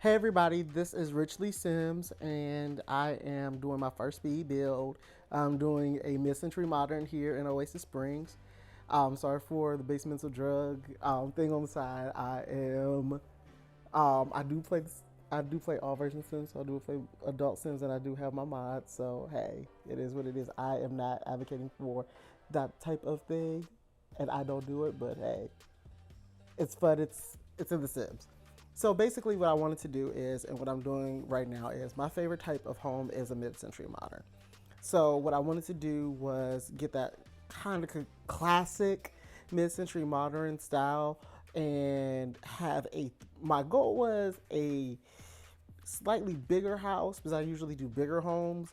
Hey everybody, this is Richly Sims, and I am doing my first speed build. I'm doing a mid-century modern here in Oasis Springs. Sorry for the basemental drug thing on the side. I do play I do play all versions of Sims. So I do play adult Sims, and I do have my mods. So hey, it is what it is. I am not advocating for that type of thing, and I don't do it. But hey, it's fun. It's in The Sims. So basically, what I wanted to do is, and what I'm doing right now is, my favorite type of home is a mid-century modern. So what I wanted to do was get that kind of classic mid-century modern style, and have a. My goal was a slightly bigger house because I usually do bigger homes,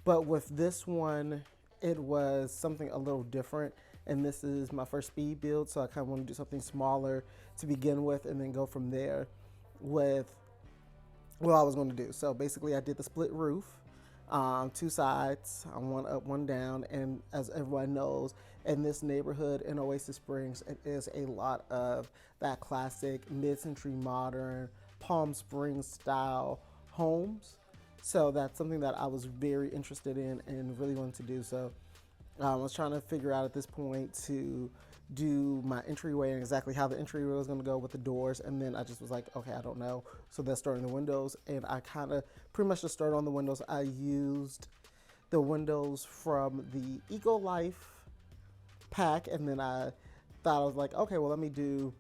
but with this one, it was something a little different. And this is my first speed build, so I kind of want to do something smaller to begin with, and then go from there with what I was going to do. So basically, I did the split roof, two sides, one up, one down. And as everyone knows, in this neighborhood in Oasis Springs, it is a lot of that classic mid-century modern Palm Springs style homes. So that's something that I was very interested in and really wanted to do. So I was trying to figure out at this point to do my entryway and exactly how the entryway was going to go with the doors. And then I just was like, okay, I don't know. So that's starting the windows. And I kind of pretty much just started on the windows. I used the windows from the Eco Life pack. And then I thought, I was like, okay, well, let me do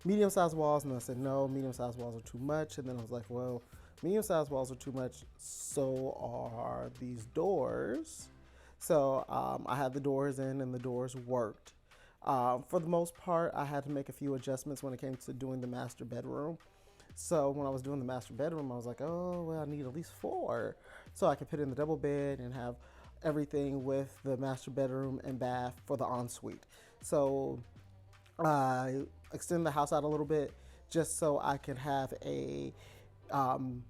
medium sized walls. And I said, no, medium sized walls are too much. And then I was like, well, medium sized walls are too much. So are these doors. So I had the doors in, and the doors worked. For the most part, I had to make a few adjustments when it came to doing the master bedroom. So when I was doing the master bedroom, I was like, oh, well, I need at least four. So I could put in the double bed and have everything with the master bedroom and bath for the ensuite. So I extended the house out a little bit just so I can have a um,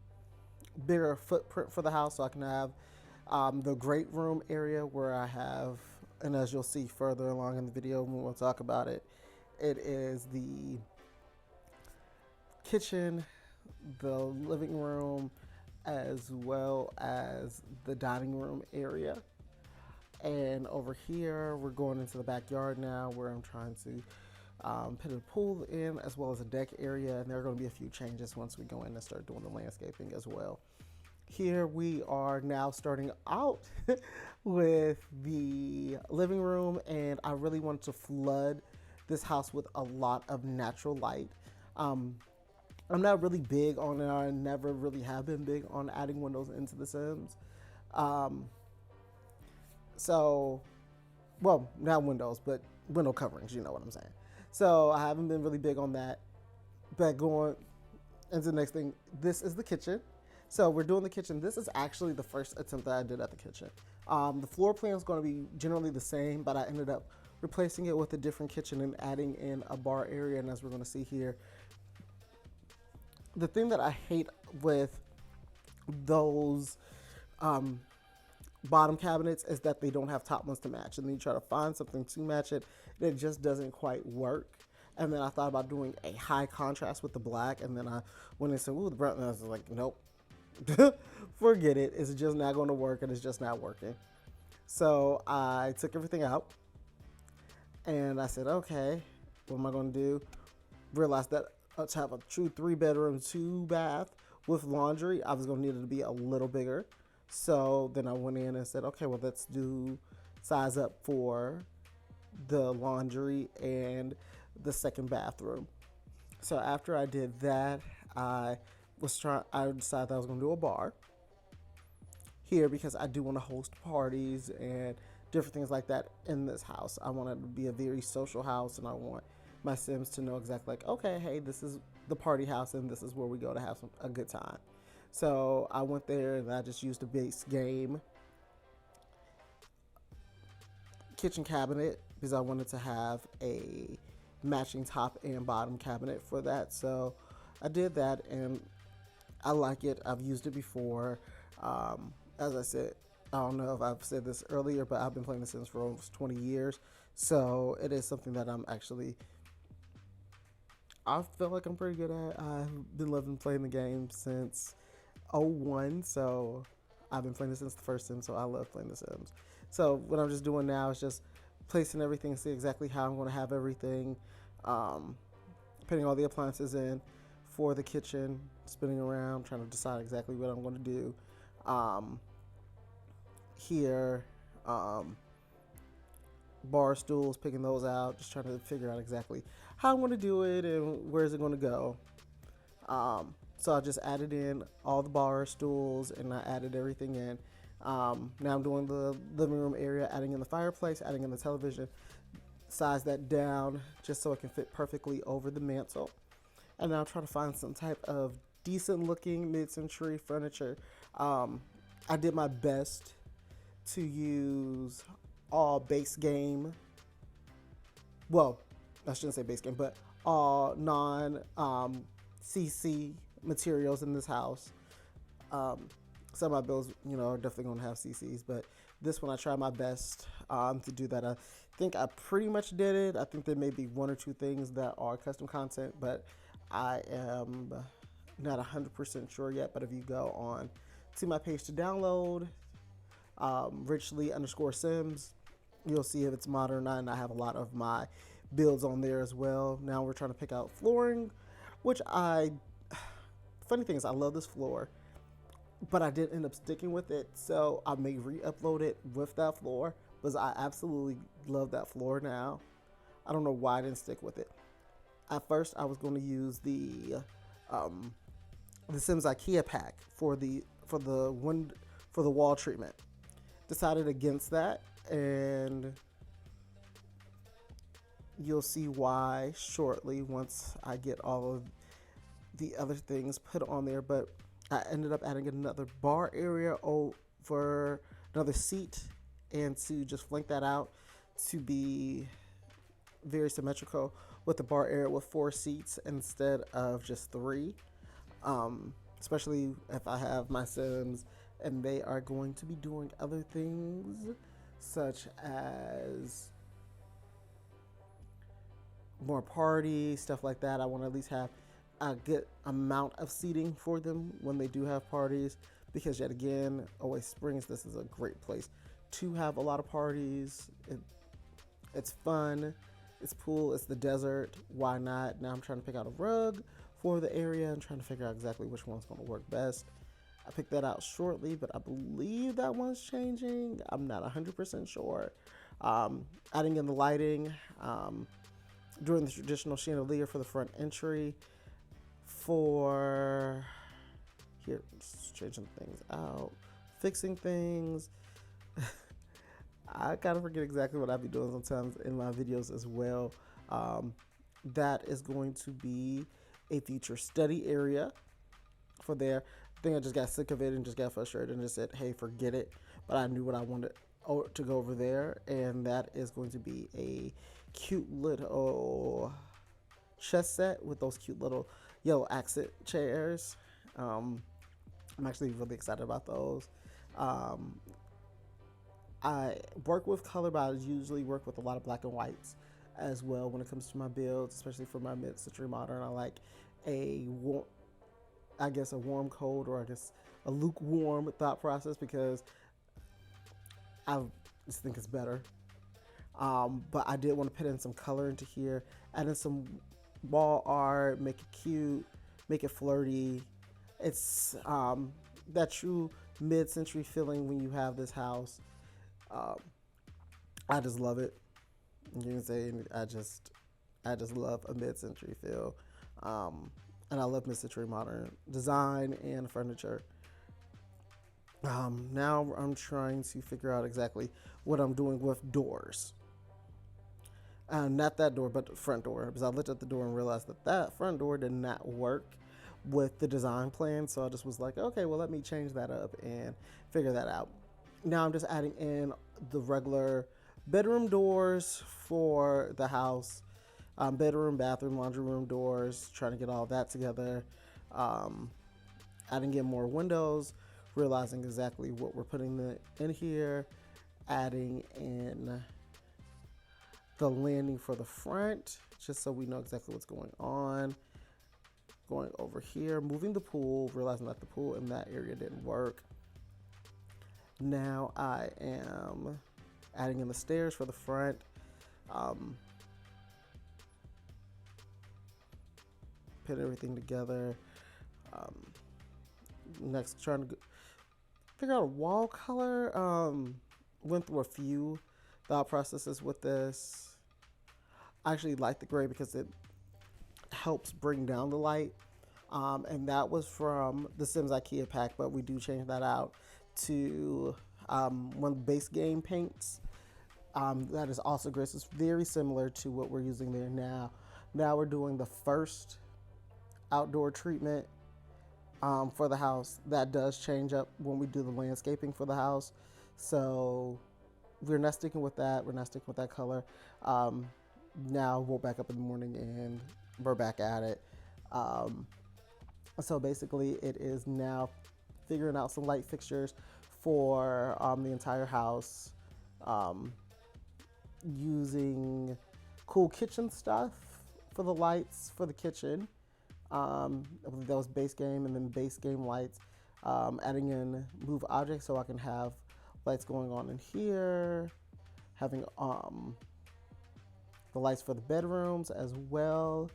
bigger footprint for the house, so I can have the great room area where I have, and as you'll see further along in the video when we'll talk about it, it is the kitchen, the living room, as well as the dining room area. And over here, we're going into the backyard now, where I'm trying to put a pool in as well as a deck area. And there are going to be a few changes once we go in and start doing the landscaping as well. Here we are now starting out with the living room, and I really wanted to flood this house with a lot of natural light. Um, I'm not really big on it. I never really have been big on adding windows into The Sims. Um, so, well, not windows, but window coverings, you know what I'm saying. So I haven't been really big on that. But going into the next thing, this is the kitchen. So we're doing the kitchen. This is actually the first attempt that I did at the kitchen. The floor plan is going to be generally the same, but I ended up replacing it with a different kitchen and adding in a bar area. And as we're going to see here, the thing that I hate with those um, bottom cabinets is that they don't have top ones to match. And then you try to find something to match it, and it just doesn't quite work. And then I thought about doing a high contrast with the black, and then I went and said, ooh, the brown. And I was like, nope. Forget it. It's just not going to work, and it's just not working. So I took everything out, and I said, okay, what am I going to do? Realized that to have a true 3-bedroom, 2-bath with laundry, I was going to need it to be a little bigger. So then I went in and said, okay, well, let's do size up for the laundry and the second bathroom. So after I did that, I decided that I was going to do a bar here because I do want to host parties and different things like that in this house. I want it to be a very social house, and I want my Sims to know exactly, like, okay, hey, this is the party house, and this is where we go to have a good time. So I went there and I just used a base game kitchen cabinet because I wanted to have a matching top and bottom cabinet for that. So I did that, and I like it. I've used it before. As I said, I don't know if I've said this earlier, but I've been playing The Sims for almost 20 years. So it is something that I'm actually I feel like I'm pretty good at. I've been loving playing the game since '01, so I've been playing this since the first Sim, so I love playing the Sims. So what I'm just doing now is just placing everything, see exactly how I'm going to have everything, um, putting all the appliances in for the kitchen, spinning around, trying to decide exactly what I'm going to do. Um, Here, um, bar stools, picking those out, just trying to figure out exactly how I'm going to do it and where's it going to go. So I just added in all the bar stools and I added everything in. Now I'm doing the living room area, adding in the fireplace, adding in the television, size that down just so it can fit perfectly over the mantle. And now I'm trying to find some type of decent looking mid-century furniture. Um, I did my best to use all base game, well, I shouldn't say base game, but all non CC materials in this house. Um, some of my builds, are definitely going to have CCs, but this one I tried my best to do that. I think I pretty much did it. I think there may be one or two things that are custom content, but I am not 100% sure yet. But if you go on to my page to download, richly underscore Sims, you'll see if it's modern or not. And I have a lot of my builds on there as well. Now we're trying to pick out flooring, which funny thing is, I love this floor, but I did end up sticking with it. So I may re upload it with that floor because I absolutely love that floor now. I don't know why I didn't stick with it. At first, I was going to use um, the Sims IKEA pack for the wall treatment. Decided against that, and you'll see why shortly once I get all of the other things put on there. But I ended up adding another bar area over another seat, and to just flank that out to be very symmetrical with the bar area with 4 seats instead of just 3. Especially if I have my Sims and they are going to be doing other things such as more parties, stuff like that. I want to at least have a good amount of seating for them when they do have parties, because yet again, Always Springs, this is a great place to have a lot of parties. It's fun, it's cool, it's the desert. Why not? Now I'm trying to pick out a rug for the area and trying to figure out exactly which one's going to work best. I picked that out shortly, but I believe that one's changing. I'm not 100% sure. Adding in the lighting, doing the traditional chandelier for the front entry. For here, just changing things out, fixing things. I kind of forget exactly what I be doing sometimes in my videos as well. Um, that is going to be a future study area for there. I think I just got sick of it and just got frustrated and just said, hey, forget it. But I knew what I wanted to go over there, and that is going to be a cute little chess set with those cute little yellow accent chairs. I'm actually really excited about those. Um, I work with color, but I usually work with a lot of black and whites as well when it comes to my builds, especially for my mid-century modern. I like a warm, I guess a warm cold, or I guess a lukewarm thought process, because I just think it's better. But I did want to put in some color into here, add in some wall art, make it cute, make it flirty. It's that true mid-century feeling when you have this house. Um, I just love it. You can say I just love a mid-century feel, and I love mid-century modern design and furniture. Now I'm trying to figure out exactly what I'm doing with doors. Not that door, but the front door. Because I looked at the door and realized that that front door did not work with the design plan. So I just was like, okay, well, let me change that up and figure that out. Now I'm just adding in the regular bedroom doors for the house. Bedroom, bathroom, laundry room doors, trying to get all that together. Um, Adding in more windows, realizing exactly what we're putting in here, adding in the landing for the front, just so we know exactly what's going on. Going over here, moving the pool, realizing that the pool in that area didn't work. Now I am adding in the stairs for the front. Um, Put everything together. Um, Next, trying to figure out a wall color. Went through a few thought processes with this. I actually like the gray because it helps bring down the light. And that was from the Sims IKEA pack, but we do change that out to one of the base game paints. That is also gray. So it's very similar to what we're using there now. Now we're doing the first outdoor treatment for the house. That does change up when we do the landscaping for the house. So we're not sticking with that. We're not sticking with that color. Um, Now we'll back up in the morning and we're back at it. Um, so basically, it is now figuring out some light fixtures for the entire house, um, using cool kitchen stuff for the lights for the kitchen. I believe that was base game and then base game lights. Adding in move objects so I can have lights going on in here. Having the lights for the bedrooms as well.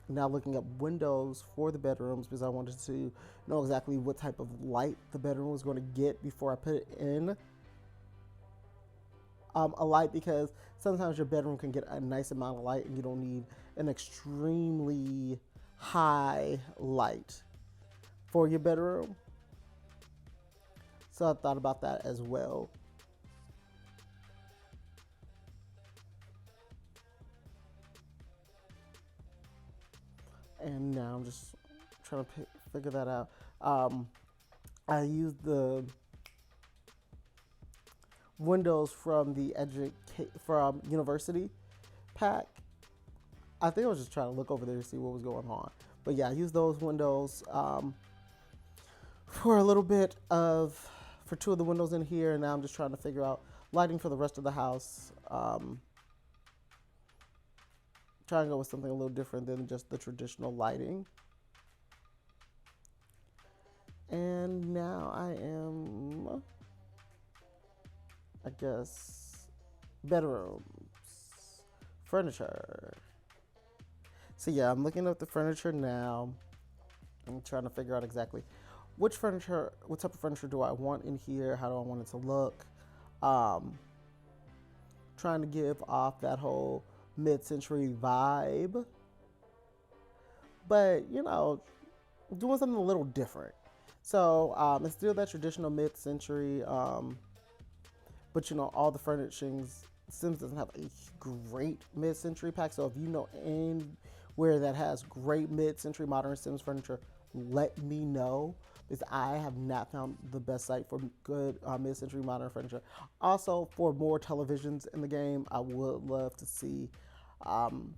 Now looking at windows for the bedrooms because I wanted to know exactly what type of light the bedroom was going to get before I put it in a light, because sometimes your bedroom can get a nice amount of light and you don't need an extremely high light for your bedroom. So I thought about that as well. And now I'm just trying to figure that out. Um, I used the windows from the from University pack. I think I was just trying to look over there to see what was going on. But yeah, I used those windows for a little bit of for two of the windows in here, and now I'm just trying to figure out lighting for the rest of the house. Trying to go with something a little different than just the traditional lighting. And now I am, I guess, bedrooms, furniture. So yeah, I'm looking up the furniture now. I'm trying to figure out exactly which furniture, what type of furniture do I want in here? How do I want it to look? Um, Trying to give off that whole mid-century vibe, but you know, doing something a little different. So it's still that traditional mid-century, but you know, all the furnishings. Sims doesn't have a great mid-century pack, so if you know anywhere that has great mid-century modern Sims furniture, let me know, because I have not found the best site for good mid-century modern furniture. Also, for more televisions in the game, I would love to see um,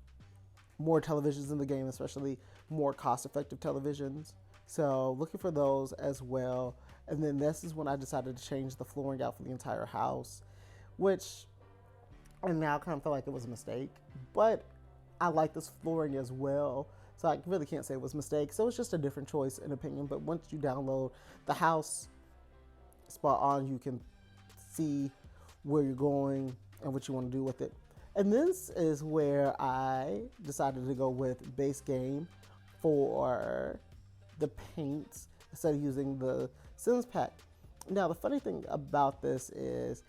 more televisions in the game, especially more cost-effective televisions. So looking for those as well. And then this is when I decided to change the flooring out for the entire house, which I now kind of feel like it was a mistake. But I like this flooring as well, so I really can't say it was a mistake. So it's just a different choice in opinion. But once you download the house, spot on, you can see where you're going and what you want to do with it. And this is where I decided to go with base game for the paints instead of using the Sims pack. Now, the funny thing about this is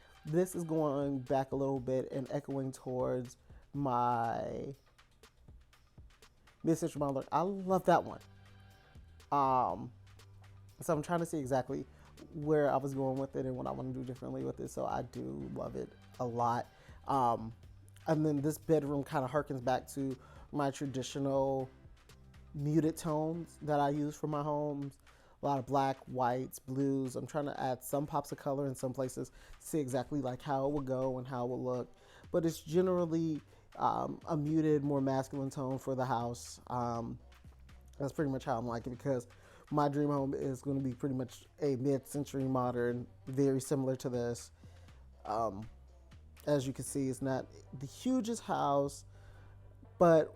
going back a little bit and echoing towards my mid-century model. I love that one. Um, so I'm trying to see exactly where I was going with it and what I want to do differently with it. So I do love it a lot. And then this bedroom kind of harkens back to my traditional muted tones that I use for my homes. A lot of black, whites, blues. I'm trying to add some pops of color in some places to see exactly like how it would go and how it would look. But it's generally a muted, more masculine tone for the house. That's pretty much how I'm liking it, because my dream home is going to be pretty much a mid-century modern, very similar to this. Um, as you can see, it's not the hugest house, but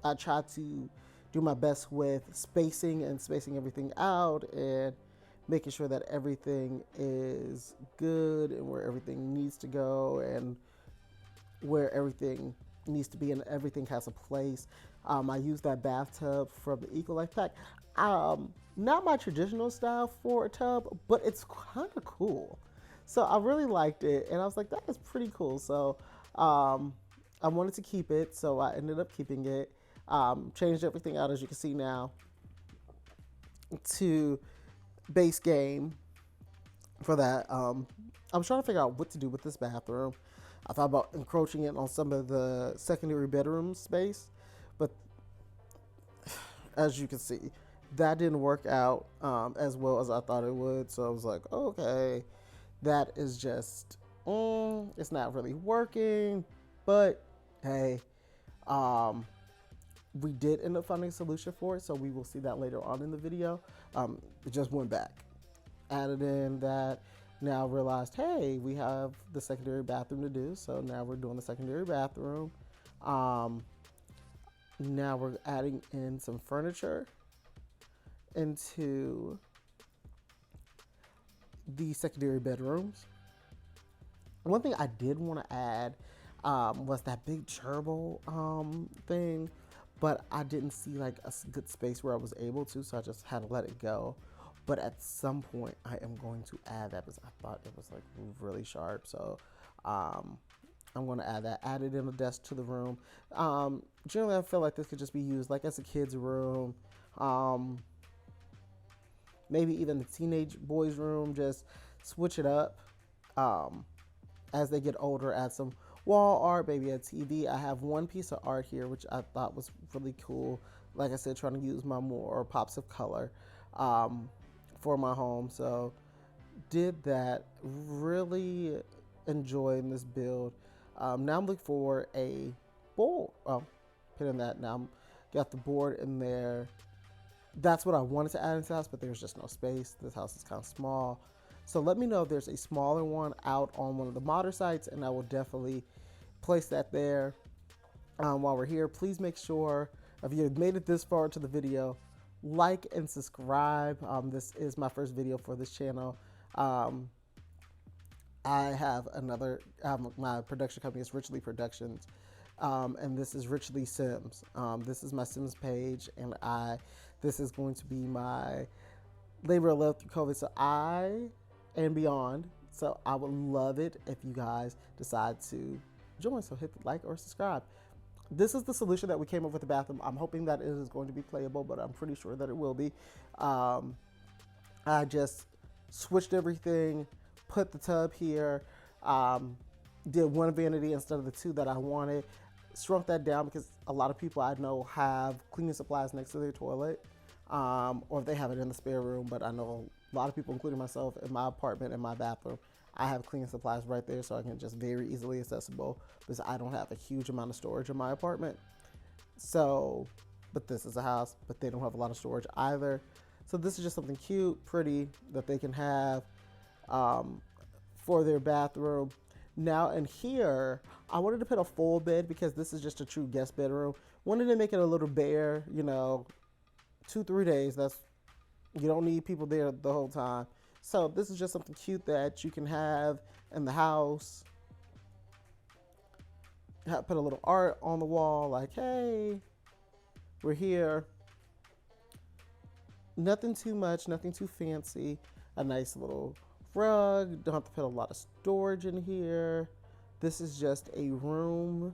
I try to do my best with spacing everything out and making sure that everything is good and where everything needs to go and where everything needs to be and everything has a place. I use that bathtub from the Eco-Life pack. Not my traditional style for a tub, but it's kind of cool. So I really liked it, and I was like, that is pretty cool. So um, I wanted to keep it, so I ended up keeping it. Changed everything out, as you can see now, to base game for that. I was trying to figure out what to do with this bathroom. I thought about encroaching it on some of the secondary bedroom space, but as you can see, that didn't work out as well as I thought it would. So I was like, okay, that is just, it's not really working. But hey, um, we did end up finding a solution for it, so we will see that later on in the video. It just went back, added in that. Now realized, hey, we have the secondary bathroom to do, so now we're doing the secondary bathroom. Um, Now we're adding in some furniture into the secondary bedrooms. One thing I did want to add was that big gerbil thing, but I didn't see like a good space where I was able to, so I just had to let it go. But at some point, I am going to add that because I thought it was like really sharp. So um, I'm going to add that. Added in a desk to the room. Generally, I feel like this could just be used like as a kid's room. Um, Maybe even the teenage boys' room. Just switch it up. Um, as they get older, add some wall art, maybe a TV. I have one piece of art here, which I thought was really cool. Like I said, trying to use my more pops of color um, for my home. So did that. Really enjoying this build. Now I'm looking for a board. Oh, put in that now. Got the board in there. That's what I wanted to add into the house, but there's just no space. This house is kind of small. So let me know if there's a smaller one out on one of the modder sites, and I will definitely place that there. While we're here, please make sure if you've made it this far to the video, like and subscribe. This is my first video for this channel. Um, I have my production company is Richly Productions, and this is Richly Sims. This is my Sims page, and this is going to be my labor of love through COVID. So and beyond. So I would love it if you guys decide to join. So hit the like or subscribe. This is the solution that we came up with the bathroom. I'm hoping that it is going to be playable, but I'm pretty sure that it will be. I just switched everything, put the tub here, did one vanity instead of the two that I wanted, shrunk that down because a lot of people I know have cleaning supplies next to their toilet, or if they have it in the spare room. But I know a lot of people, including myself, in my apartment, in my bathroom, I have cleaning supplies right there, so I can just very easily accessible because I don't have a huge amount of storage in my apartment. So, but this is a house, but they don't have a lot of storage either. So this is just something cute, pretty that they can have for their bathroom. Now in here, I wanted to put a full bed because this is just a true guest bedroom. Wanted to make it a little bare, 2-3 days. You don't need people there the whole time. So this is just something cute that you can have in the house. Put a little art on the wall like, hey, we're here. Nothing too much, nothing too fancy. A nice little rug. Don't have to put a lot of storage in here. This is just a room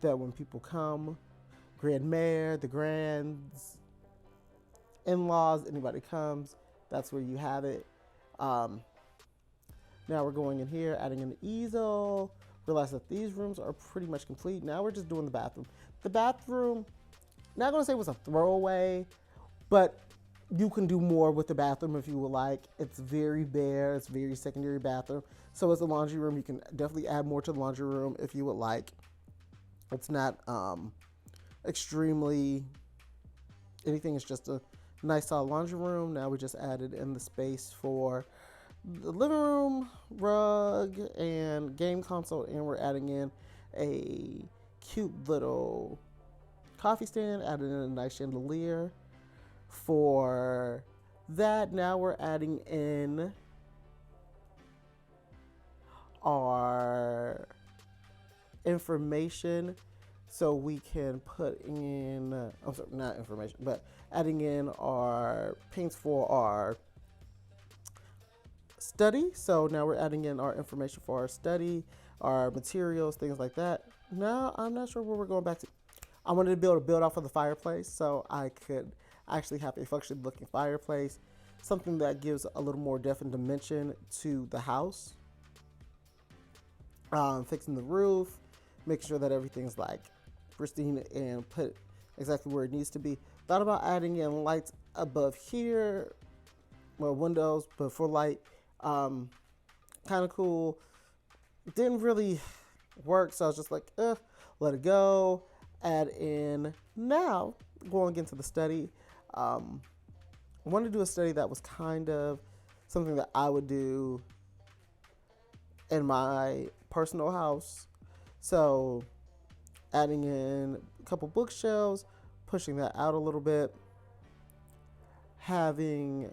that when people come, grandmère, the grands, in-laws, anybody comes, that's where you have it. Now we're going in here, adding an easel. Realize that these rooms are pretty much complete. Now we're just doing the bathroom. The bathroom, not gonna say it was a throwaway, but you can do more with the bathroom if you would like. It's very bare, it's very secondary bathroom. So as a laundry room, you can definitely add more to the laundry room if you would like. It's not extremely anything, it's just a nice solid laundry room. Now we just added in the space for the living room, rug, and game console, and we're adding in a cute little coffee stand, added in a nice chandelier for that. Now we're adding in our information so we can put in, I'm sorry, not information, but adding in our paints for our study. So now we're adding in our information for our study, our materials, things like that. Now I'm not sure where we're going back to. I wanted to be able to build off of the fireplace so I could actually have a functioning looking fireplace, something that gives a little more depth and dimension to the house. Fixing the roof, making sure that everything's like pristine and put exactly where it needs to be. Thought about adding in lights above here, well, windows, but for light, kind of cool. Didn't really work, so I was just like, let it go. Add in now going into the study. I wanted to do a study that was kind of something that I would do in my personal house. So adding in a couple bookshelves, pushing that out a little bit, having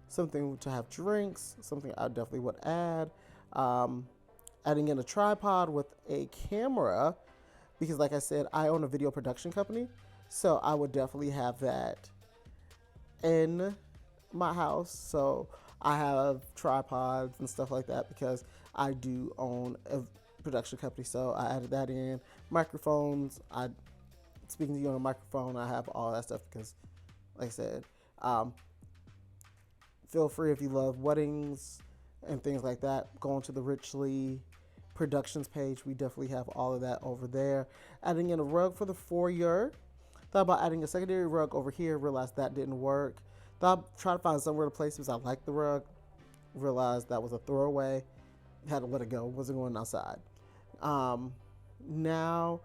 something to have drinks, something I definitely would add. Adding in a tripod with a camera, because like I said, I own a video production company. So I would definitely have that in my house. So I have tripods and stuff like that because I do own a production company. So I added that in. Microphones, speaking to you on a microphone, I have all that stuff because, like I said, feel free if you love weddings and things like that. Going to the Richly Productions page, we definitely have all of that over there. Adding in a rug for the foyer. Thought about adding a secondary rug over here. Realized that didn't work. Try to find somewhere to place because I like the rug. Realized that was a throwaway. Had to let it go. Wasn't going outside. Now,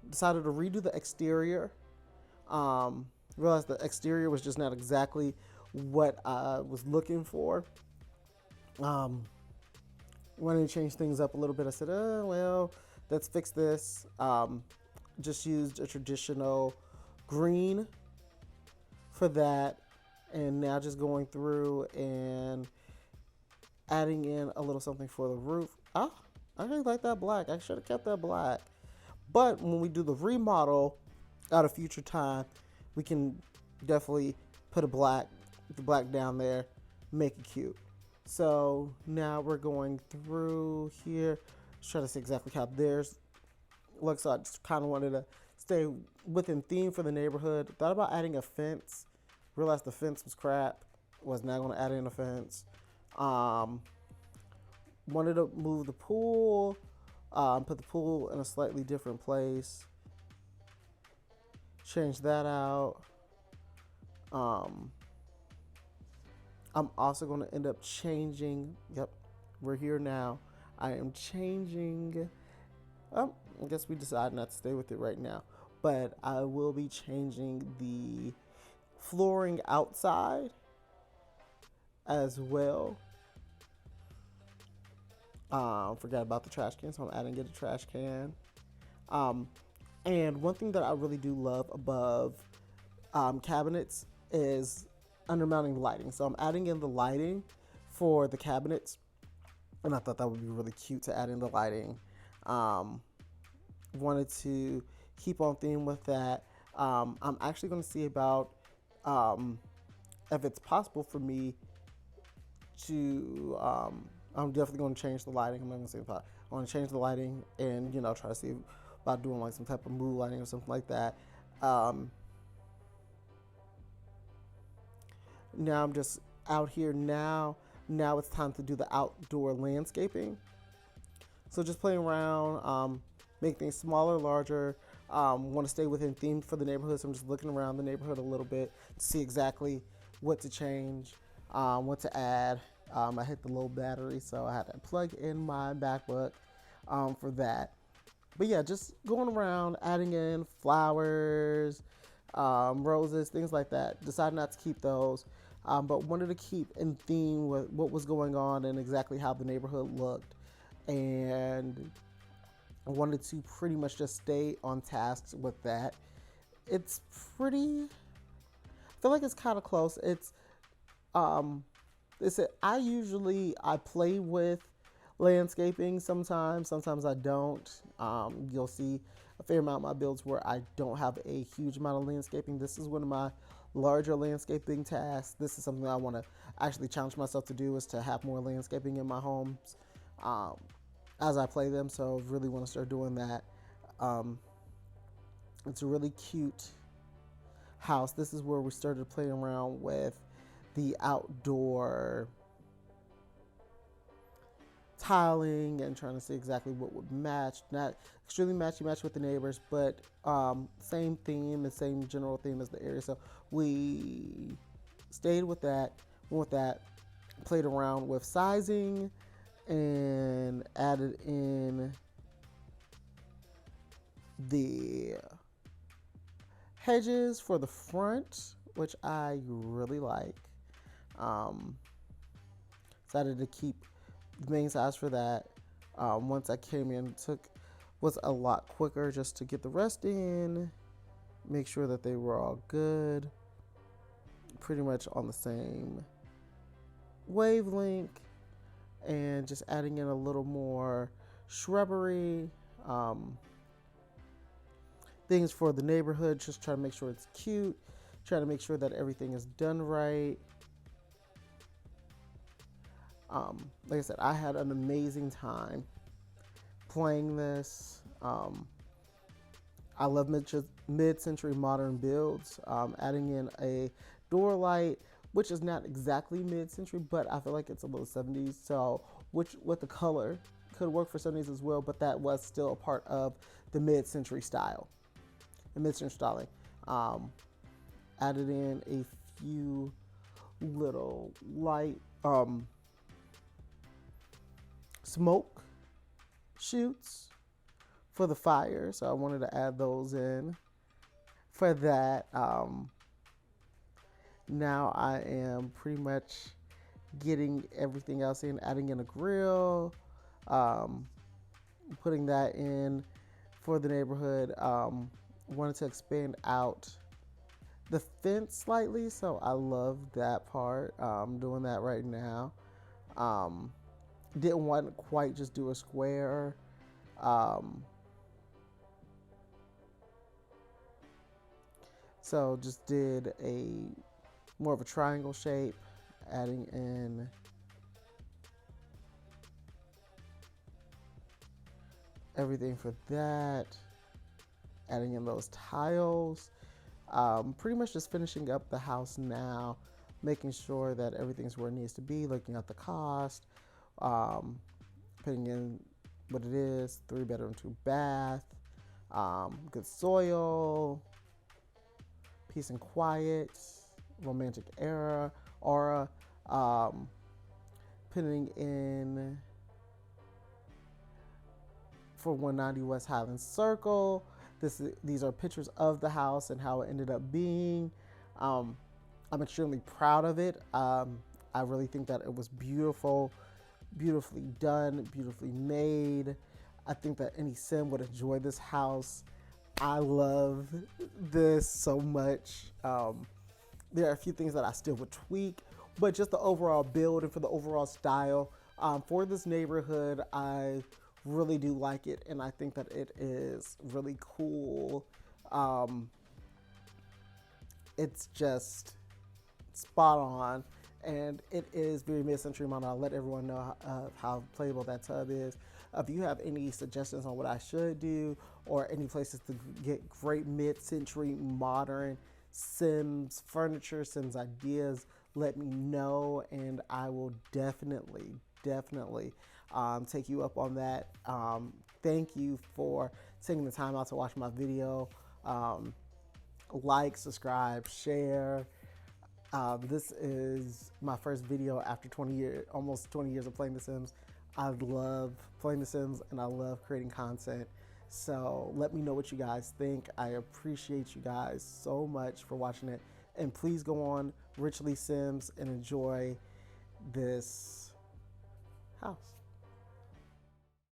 decided to redo the exterior. Realized the exterior was just not exactly what I was looking for. Wanted to change things up a little bit. I said, well, let's fix this. Just used a traditional green for that. And now just going through and adding in a little something for the roof. I really like that black. I should have kept that black. But when we do the remodel at a future time, we can definitely put the black down there, make it cute. So now we're going through here, trying to see exactly how theirs looks. So I just kind of wanted to stay within theme for the neighborhood. Thought about adding a fence. Realized the fence was crap. Was not going to add in a fence. Wanted to move the pool. Put the pool in a slightly different place. Change that out. I'm also going to end up changing. Yep, we're here now. I am changing. I guess we decided not to stay with it right now. But I will be changing the flooring outside as well. Forgot about the trash can, so I'm adding it a trash can. And one thing that I really do love above cabinets is undermounting lighting. So I'm adding in the lighting for the cabinets, and I thought that would be really cute to add in the lighting. Wanted to keep on theme with that. I'm actually going to see about if it's possible for me to. I'm definitely going to change the lighting. I'm not going to say about. I want to change the lighting and try to see about doing like some type of mood lighting or something like that. Now I'm just out here now. Now it's time to do the outdoor landscaping. So just playing around, make things smaller, larger. Want to stay within theme for the neighborhood, so I'm just looking around the neighborhood a little bit to see exactly what to change, what to add. I hit the low battery, so I had to plug in my MacBook for that. But yeah, just going around, adding in flowers, roses, things like that. Decided not to keep those, but wanted to keep in theme with what was going on and exactly how the neighborhood looked. And I wanted to pretty much just stay on task with that. It's pretty. I feel like it's kind of close. Um, it's I play with landscaping sometimes. Sometimes I don't. You'll see a fair amount of my builds where I don't have a huge amount of landscaping. This is one of my larger landscaping tasks. This is something I want to actually challenge myself to do, is to have more landscaping in my homes um, as I play them. So really want to start doing that. Um, it's a really cute house. This is where we started playing around with the outdoor tiling and trying to see exactly what would match. Not extremely match with the neighbors, but same theme and same general theme as the area. So we stayed with that, went with that, played around with sizing, and added in the hedges for the front, which I really like. Um, Decided to keep the main size for that. Once I came in, took was a lot quicker just to get the rest in, make sure that they were all good, pretty much on the same wavelength, and just adding in a little more shrubbery, um, things for the neighborhood, just trying to make sure it's cute, trying to make sure that everything is done right. Like I said, I had an amazing time playing this. I love mid-century modern builds. Adding in a door light, which is not exactly mid-century, but I feel like it's a little 70s. So, which with the color could work for 70s as well, but that was still a part of the mid-century style, the mid-century styling. Um, Added in a few little light smoke shoots for the fire, so I wanted to add those in for that. Now I am pretty much getting everything else in, adding in a grill, um, putting that in for the neighborhood. Wanted to expand out the fence slightly, so I love that part. Doing that right now. Um, didn't want to quite just do a square. Um, so just did a more of a triangle shape, adding in everything for that, adding in those tiles. Pretty much just finishing up the house now, making sure that everything's where it needs to be, looking at the cost, um, putting in what it is, 3 bedroom, 2 bath, good soil, peace and quiet, romantic aura, um, putting in for 190 West Highland Circle. These are pictures of the house and how it ended up being. Um, I'm extremely proud of it. I really think that it was beautiful, beautifully done, beautifully made. I think that any sim would enjoy this house. I love this so much. There are a few things that I still would tweak, but just the overall build and for the overall style for this neighborhood, I really do like it, and I think that it is really cool. Um, it's just spot on, and it is very mid-century modern. I'll let everyone know how playable that tub is. If you have any suggestions on what I should do, or any places to get great mid-century modern Sims furniture, Sims ideas, let me know, and I will definitely take you up on that. Thank you for taking the time out to watch my video. Like, subscribe, share. This is my first video after 20 years, almost 20 years of playing The Sims. I love playing The Sims and I love creating content. So let me know what you guys think. I appreciate you guys so much for watching it. And please go on Richly Sims and enjoy this house.